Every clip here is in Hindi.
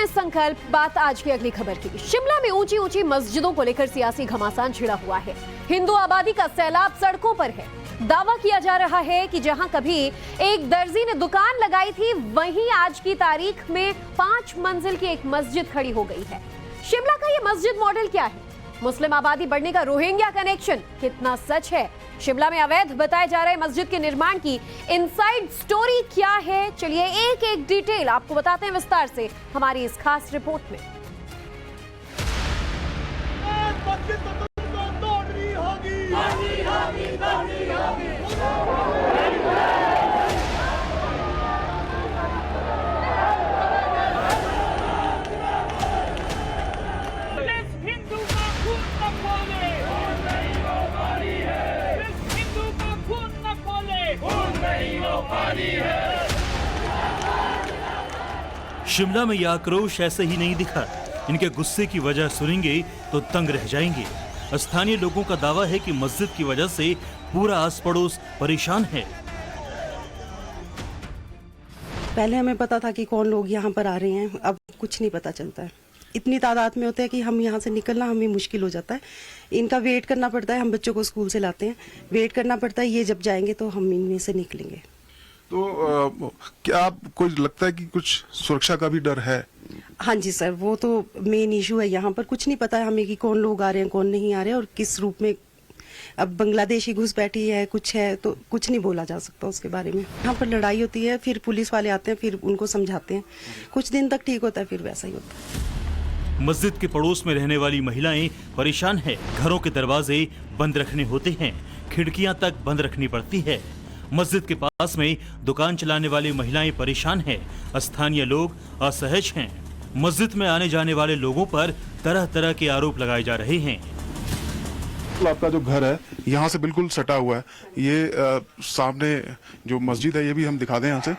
संकल्प। बात आज की अगली खबर की। शिमला में ऊंची ऊंची मस्जिदों को लेकर सियासी घमासान छिड़ा हुआ है। हिंदू आबादी का सैलाब सड़कों पर है। दावा किया जा रहा है कि जहां कभी एक दर्जी ने दुकान लगाई थी, वहीं आज की तारीख में 5 मंजिल की एक मस्जिद खड़ी हो गई है। शिमला का ये मस्जिद मॉडल क्या है? मुस्लिम आबादी बढ़ने का रोहिंग्या कनेक्शन कितना सच है? शिमला में अवैध बताए जा रहे मस्जिद के निर्माण की इनसाइड स्टोरी क्या है? चलिए एक एक डिटेल आपको बताते हैं विस्तार से हमारी इस खास रिपोर्ट में। शिमला में यह आक्रोश ऐसे ही नहीं दिखा। इनके गुस्से की वजह सुनेंगे तो तंग रह जाएंगे। स्थानीय लोगों का दावा है कि मस्जिद की वजह से पूरा आस पड़ोस परेशान है। पहले हमें पता था कि कौन लोग यहाँ पर आ रहे हैं, अब कुछ नहीं पता चलता है। इतनी तादाद में होते हैं कि हम यहाँ से निकलना हमें मुश्किल हो जाता है। इनका वेट करना पड़ता है। हम बच्चों को स्कूल से लाते हैं, वेट करना पड़ता है। ये जब जाएंगे तो हम इनमें से निकलेंगे। तो क्या आपको लगता है कि कुछ सुरक्षा का भी डर है? हाँ जी सर, वो तो मेन इशू है। यहाँ पर कुछ नहीं पता है हमें कि कौन लोग आ रहे हैं, कौन नहीं आ रहे हैं और किस रूप में। अब बांग्लादेशी घुस बैठी है, कुछ है, तो कुछ नहीं बोला जा सकता उसके बारे में। यहाँ पर लड़ाई होती है, फिर पुलिस वाले आते हैं, फिर उनको समझाते हैं। कुछ दिन तक ठीक होता है, फिर वैसा ही होता है। मस्जिद के पड़ोस में रहने वाली महिलाएं परेशान है। घरों के दरवाजे बंद रखने होते हैं, खिड़कियां तक बंद रखनी पड़ती है। मस्जिद के पास में दुकान चलाने वाली महिलाएं परेशान हैं। स्थानीय लोग असहज हैं। मस्जिद में आने जाने वाले लोगों पर तरह तरह के आरोप लगाए जा रहे हैं। आपका जो घर है यहाँ से बिल्कुल सटा हुआ है। ये सामने जो मस्जिद है ये भी हम दिखा दें यहाँ से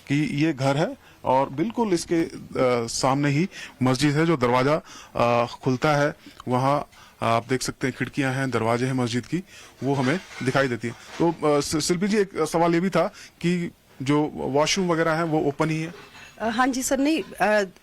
कि ये घर है और बिल्कुल इसके सामने ही मस्जिद है। जो दरवाजा खुलता है वहाँ आप देख सकते हैं खिड़कियां हैं, दरवाजे हैं मस्जिद की, वो हमें दिखाई देती है। तो शिल्पी जी, एक सवाल ये भी था कि जो वॉशरूम वगैरह है वो ओपन ही है? हाँ जी सर, नहीं,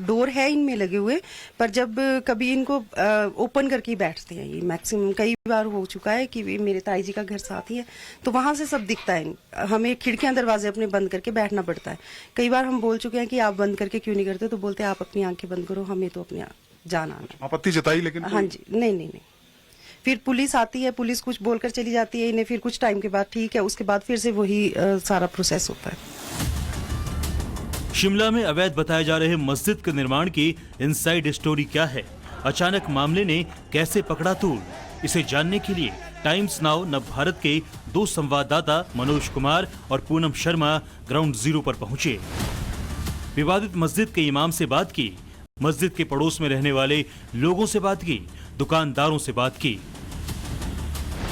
डोर है इनमें लगे हुए, पर जब कभी इनको ओपन करके ही बैठते हैं। ये मैक्सिमम कई बार हो चुका है कि मेरे ताई जी का घर साथ ही है, तो वहां से सब दिखता है। हमें खिड़कियां दरवाजे अपने बंद करके बैठना पड़ता है। कई बार हम बोल चुके हैं कि आप बंद करके क्यों नहीं करते, तो बोलते हैं आप अपनी आंखें बंद करो, हमें तो अपने जाना आना। आपत्ति जताई लेकिन? हाँ जी, नहीं। फिर पुलिस आती है, पुलिस कुछ बोलकर चली जाती है इन्हें, फिर कुछ टाइम के बाद ठीक है, उसके बाद फिर से वही सारा प्रोसेस होता है। शिमला में अवैध बताए जा रहे मस्जिद के निर्माण की इनसाइड स्टोरी क्या है? अचानक मामले ने कैसे पकड़ा तूल? इसे जानने के लिए टाइम्स नाउ नव भारत के 2 संवाददाता मनोज कुमार और पूनम शर्मा ग्राउंड जीरो पर पहुंचे। विवादित मस्जिद के इमाम से बात की, मस्जिद के पड़ोस में रहने वाले लोगों से बात की, दुकानदारों से बात की।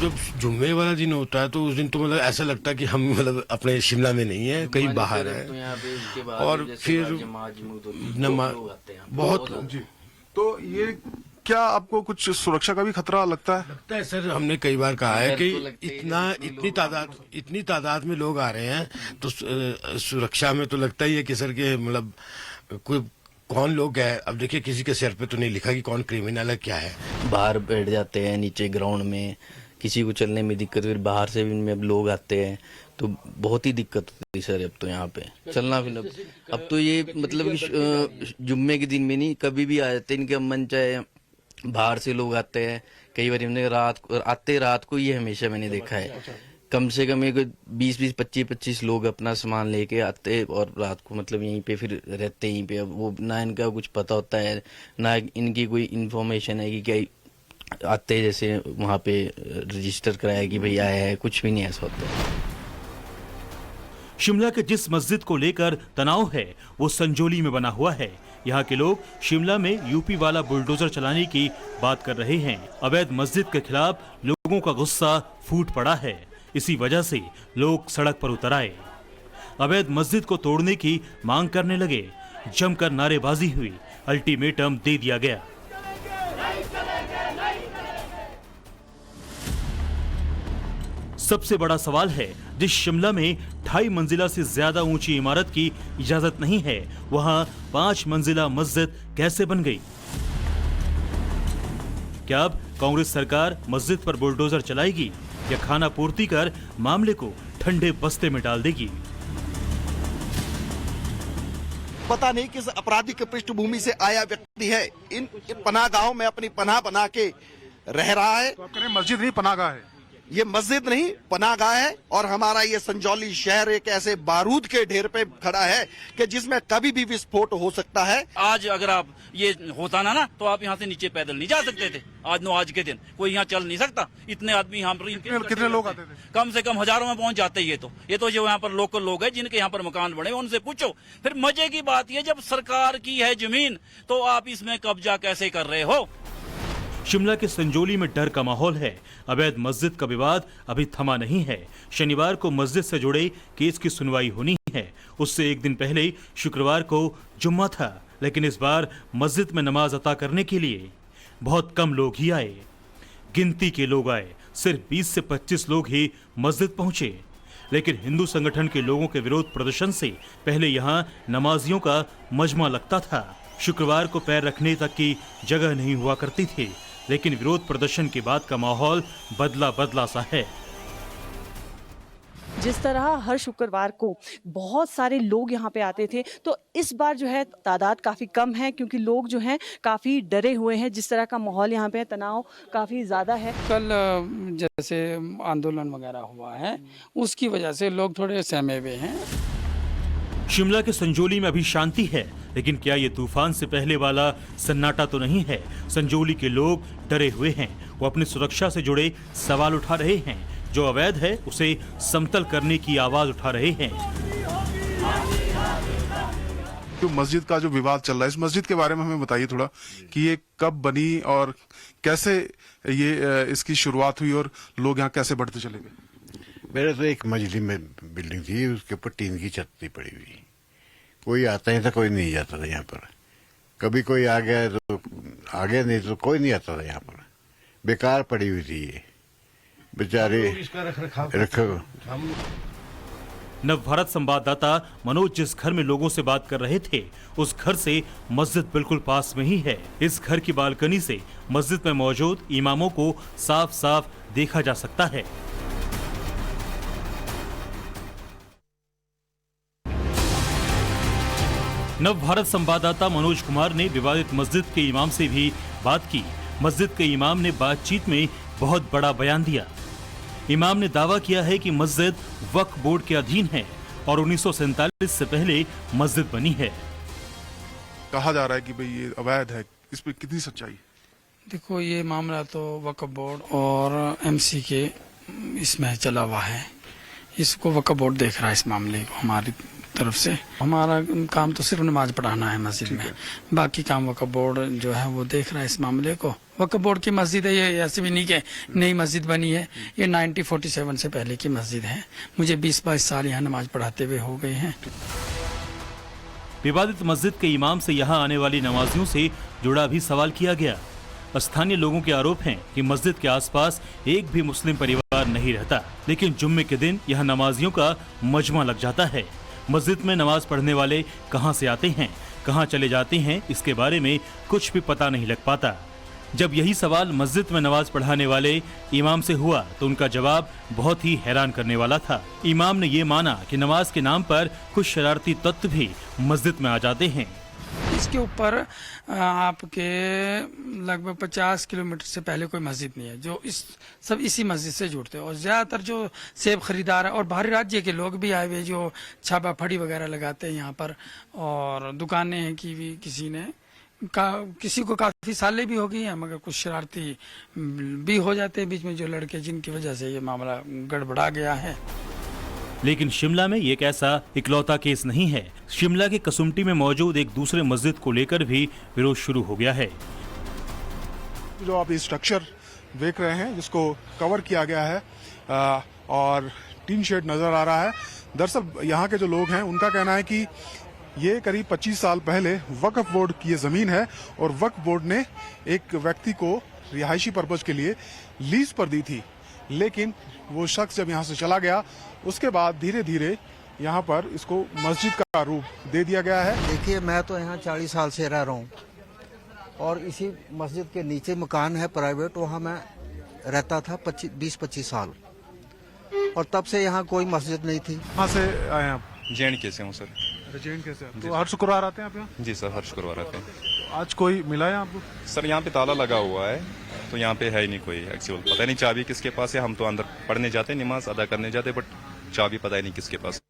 जब जुम्मे वाला दिन होता है तो उस दिन तो मतलब ऐसा लगता है कि हम मतलब अपने शिमला में नहीं है, कहीं बाहर है। तो और फिर बहुत जी। तो ये क्या आपको कुछ सुरक्षा का भी खतरा लगता है? लगता है सर, हमने कई बार कहा है कि इतनी तादाद में लोग आ रहे हैं तो सुरक्षा में तो लगता ही है कि सर के मतलब कोई कौन लोग है। अब देखिए, किसी के सिर पे तो नहीं लिखा कि कौन क्रिमिनल है, क्या है। बाहर बैठ जाते हैं नीचे ग्राउंड में, किसी को चलने में दिक्कत, फिर बाहर से भी इनमें अब लोग आते हैं तो बहुत ही दिक्कत होती है सर। अब तो यहाँ पे चलना फिर अब तो ये मतलब कि जुम्मे के दिन में नहीं, कभी भी आ जाते हैं इनके मन चाहे। बाहर से लोग आते हैं, कई बार हमने रात को ये हमेशा मैंने देखा है। कम से कम 20-20, 25-25 लोग अपना सामान लेके आते और रात को मतलब यहीं पे फिर रहते यहीं पे। अब वो ना इनका कुछ पता होता है, ना इनकी कोई इन्फॉर्मेशन है कि क्या आते जैसे वहाँ पे रजिस्टर कराया कि भाई आया है, कुछ भी नहीं ऐसा होता है। शिमला के जिस मस्जिद को लेकर तनाव है वो संजोली में बना हुआ है। यहाँ के लोग शिमला में यूपी वाला बुलडोजर चलाने की बात कर रहे हैं। अवैध मस्जिद के खिलाफ लोगों का गुस्सा फूट पड़ा है। इसी वजह से लोग सड़क पर उतर आए, अवैध मस्जिद को तोड़ने की मांग करने लगे। जमकर नारेबाजी हुई, अल्टीमेटम दे दिया गया। सबसे बड़ा सवाल है, जिस शिमला में 2.5 मंजिला से ज्यादा ऊंची इमारत की इजाजत नहीं है, वहां 5 मंजिला मस्जिद कैसे बन गई? क्या अब कांग्रेस सरकार मस्जिद पर बुलडोजर चलाएगी या खाना पूर्ति कर मामले को ठंडे बस्ते में डाल देगी? पता नहीं किस आपराधिक पृष्ठभूमि से आया व्यक्ति है, इन पनाहगाहों में अपनी पनाह बना के रह रहा है। तो आप कह रहे हैं मस्जिद नहीं पनाहगाह है? ये मस्जिद नहीं पनाहगाह है। और हमारा ये संजौली शहर एक ऐसे बारूद के ढेर पे खड़ा है कि जिसमें कभी भी विस्फोट हो सकता है। आज अगर आप ये होता ना तो आप यहाँ से नीचे पैदल नहीं जा सकते थे। आज के दिन कोई यहाँ चल नहीं सकता। इतने आदमी यहाँ पर कितने लोग आते थे? कम से कम हजारों में पहुंच जाते। ये तो जो यहाँ पर लोकल लोग हैं जिनके यहाँ पर मकान बने, उनसे पूछो। फिर मजे की बात ये, जब सरकार की है जमीन तो आप इसमें कब्जा कैसे कर रहे हो? शिमला के संजौली में डर का माहौल है। अवैध मस्जिद का विवाद अभी थमा नहीं है। शनिवार को मस्जिद से जुड़े केस की सुनवाई होनी है। उससे एक दिन पहले शुक्रवार को जुम्मा था, लेकिन इस बार मस्जिद में नमाज अता करने के लिए बहुत कम लोग ही आए। गिनती के लोग आए, सिर्फ 20 से 25 लोग ही मस्जिद पहुंचे। लेकिन हिंदू संगठन के लोगों के विरोध प्रदर्शन से पहले यहाँ नमाजियों का मजमा लगता था। शुक्रवार को पैर रखने तक की जगह नहीं हुआ करती थी, लेकिन विरोध प्रदर्शन के बाद का माहौल बदला सा है। जिस तरह हर शुक्रवार को बहुत सारे लोग यहाँ पे आते थे, तो इस बार जो है तादाद काफ़ी कम है, क्योंकि लोग जो हैं काफ़ी डरे हुए हैं। जिस तरह का माहौल यहाँ पे तनाव काफ़ी ज़्यादा है। कल जैसे आंदोलन वगैरह हुआ है, उसकी वजह से लोग थोड़े सहमे हुए हैं। शिमला के संजौली में अभी शांति है, लेकिन क्या ये तूफान से पहले वाला सन्नाटा तो नहीं है? संजौली के लोग डरे हुए हैं। वो अपनी सुरक्षा से जुड़े सवाल उठा रहे हैं। जो अवैध है उसे समतल करने की आवाज उठा रहे हैं। जो मस्जिद का जो विवाद चल रहा है, इस मस्जिद के बारे में हमें बताइए थोड़ा कि ये कब बनी और कैसे ये इसकी शुरुआत हुई और लोग यहाँ कैसे बढ़ते चले गए? मेरे तो एक मंजिली में बिल्डिंग थी, उसके ऊपर टीन की छत थी पड़ी हुई। कोई आता नहीं था, कोई नहीं जाता था यहाँ पर। कभी कोई आ गया तो आ गया, नहीं तो कोई नहीं आता था यहाँ पर। बेकार पड़ी हुई थी ये, बेचारे रखो। नवभारत संवाददाता मनोज जिस घर में लोगों से बात कर रहे थे, उस घर से मस्जिद बिल्कुल पास में ही है। इस घर की बालकनी से मस्जिद में मौजूद इमामों को साफ साफ देखा जा सकता है। नवभारत संवाददाता मनोज कुमार ने विवादित मस्जिद के इमाम से भी बात की। मस्जिद के इमाम ने बातचीत में बहुत बड़ा बयान दिया। इमाम ने दावा किया है कि मस्जिद वक्फ बोर्ड के अधीन है और 1947 से पहले मस्जिद बनी है। कहा जा रहा है कि भाई ये अवैध है, इस पर कितनी सच्चाई? देखो, ये मामला तो वक्फ बोर्ड और एमसी के इसमें चला हुआ है। इसको वक्फ बोर्ड देख रहा है इस मामले को हमारी तरफ से। हमारा काम तो सिर्फ नमाज पढ़ाना है मस्जिद में, बाकी काम वक्फ बोर्ड जो है वो देख रहा है इस मामले को। वक्फ बोर्ड की मस्जिद है, ये ऐसे भी नहीं कि नई मस्जिद बनी है। ये 1947 से पहले की मस्जिद है। मुझे 20-22 साल यहाँ नमाज पढ़ाते हुए हो गए हैं। विवादित मस्जिद के इमाम से यहाँ आने वाली नमाजियों से जुड़ा भी सवाल किया गया। स्थानीय लोगों के आरोप हैं कि मस्जिद के आसपास एक भी मुस्लिम परिवार नहीं रहता, लेकिन जुम्मे के दिन यहाँ नमाजियों का मजमा लग जाता है। मस्जिद में नमाज पढ़ने वाले कहां से आते हैं, कहां चले जाते हैं, इसके बारे में कुछ भी पता नहीं लग पाता। जब यही सवाल मस्जिद में नमाज पढ़ाने वाले इमाम से हुआ तो उनका जवाब बहुत ही हैरान करने वाला था। इमाम ने ये माना कि नमाज के नाम पर कुछ शरारती तत्व भी मस्जिद में आ जाते हैं। इसके ऊपर आपके लगभग 50 किलोमीटर से पहले कोई मस्जिद नहीं है, जो सब इसी मस्जिद से जुड़ते हैं। और ज्यादातर जो सेब खरीदार है और बाहरी राज्य के लोग भी आए हुए जो छापा फड़ी वगैरह लगाते हैं यहाँ पर, और दुकानें हैं कि भी किसी को काफी सालें भी हो गई हैं, मगर कुछ शरारती भी हो जाते हैं बीच में जो लड़के, जिनकी वजह से ये मामला गड़बड़ा गया है। लेकिन शिमला में ये एक ऐसा इकलौता केस नहीं है। शिमला के कसुम्पटी में मौजूद एक दूसरे मस्जिद को लेकर भी विरोध शुरू हो गया है। जो आप ये स्ट्रक्चर देख रहे हैं, जिसको कवर किया गया है और टीन शेड नजर आ रहा है, दरअसल यहाँ के जो लोग हैं उनका कहना है कि ये करीब 25 साल पहले वक्फ बोर्ड की ये जमीन है और वक्फ बोर्ड ने एक व्यक्ति को रिहायशी पर्पज के लिए लीज पर दी थी। लेकिन वो शख्स जब यहाँ से चला गया उसके बाद धीरे धीरे यहाँ पर इसको मस्जिद का रूप दे दिया गया है। देखिए, मैं तो यहाँ 40 साल से रह रहा हूँ और इसी मस्जिद के नीचे मकान है प्राइवेट, वहाँ मैं रहता था 20-25 साल और तब से यहाँ कोई मस्जिद नहीं थी। कहाँ से आए हैं आप? JNK से हूँ सर। JNK से। तो हर शुक्रवार आते हैं आप यहाँ? जी सर, हर शुक्रवार आते हैं। आज कोई मिला है आपको? सर यहाँ पे ताला लगा हुआ है, तो यहाँ पे है ही नहीं कोई एक्चुअल, पता नहीं चाबी किसके पास है। हम तो अंदर पढ़ने जाते, नमाज अदा करने जाते, बट चाबी पता ही नहीं किसके पास।